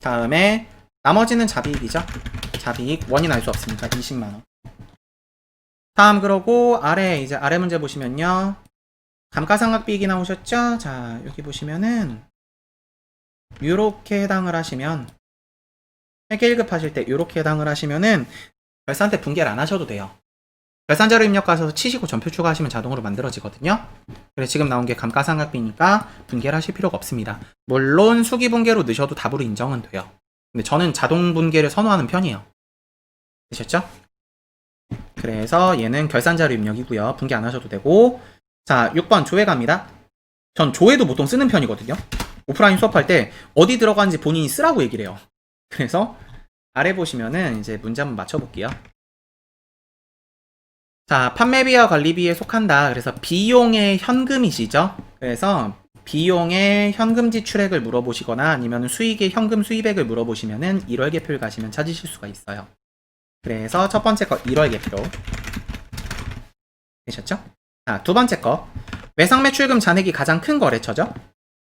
다음에 나머지는 잡이익이죠. 잡이익 원인 알 수 없으니까 20만원. 다음 그러고 아래 이제 아래 문제 보시면요. 감가상각비익이 나오셨죠? 자, 여기 보시면은 요렇게 해당을 하시면 회계 1급 하실 때 요렇게 해당을 하시면은 결산 때 분계를 안 하셔도 돼요. 결산자료 입력 가셔서 치시고 전표 추가하시면 자동으로 만들어지거든요. 그래서 지금 나온 게 감가상각비니까 분계를 하실 필요가 없습니다. 물론 수기분계로 넣으셔도 답으로 인정은 돼요. 근데 저는 자동 분계를 선호하는 편이에요. 되셨죠? 그래서 얘는 결산자료 입력이고요. 분계 안 하셔도 되고. 자, 6번 조회 갑니다. 전 조회도 보통 쓰는 편이거든요. 오프라인 수업할 때 어디 들어가는지 본인이 쓰라고 얘기를 해요. 그래서 아래 보시면은 이제 문제 한번 맞춰볼게요. 자, 판매비와 관리비에 속한다. 그래서 비용의 현금이시죠? 그래서 비용의 현금 지출액을 물어보시거나 아니면 수익의 현금 수입액을 물어보시면은 1월 계표를 가시면 찾으실 수가 있어요. 그래서 첫 번째 거 1월 계표 되셨죠? 자, 두 번째 거 외상매출금 잔액이 가장 큰 거래처죠?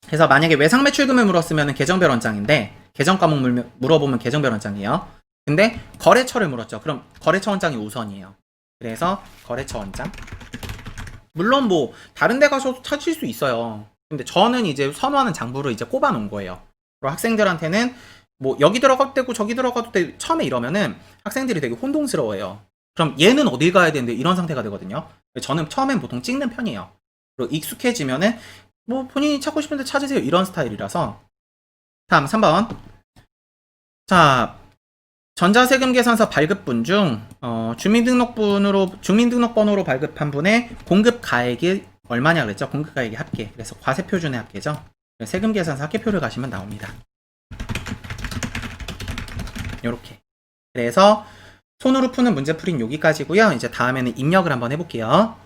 그래서 만약에 외상매출금을 물었으면 계정별 원장인데 계정 과목 물어보면 계정별 원장이에요. 근데 거래처를 물었죠. 그럼 거래처 원장이 우선이에요. 그래서 거래처 원장. 물론 뭐 다른 데 가셔도 찾으실 수 있어요. 근데 저는 이제 선호하는 장부를 이제 꼽아 놓은 거예요. 그리고 학생들한테는 뭐 여기 들어가도 되고 저기 들어가도 되고 처음에 이러면은 학생들이 되게 혼동스러워해요. 그럼 얘는 어딜 가야 되는데 이런 상태가 되거든요. 저는 처음엔 보통 찍는 편이에요. 그리고 익숙해지면은 뭐 본인이 찾고 싶은데 찾으세요 이런 스타일이라서. 다음 3번. 자, 전자세금 계산서 발급분 중 주민등록번호로 발급한 분의 공급 가액이 얼마냐 그랬죠? 공급 가액의 합계. 그래서 과세표준의 합계죠. 세금 계산서 합계표를 가시면 나옵니다. 요렇게. 그래서 손으로 푸는 문제풀이는 여기까지고요. 이제 다음에는 입력을 한번 해볼게요.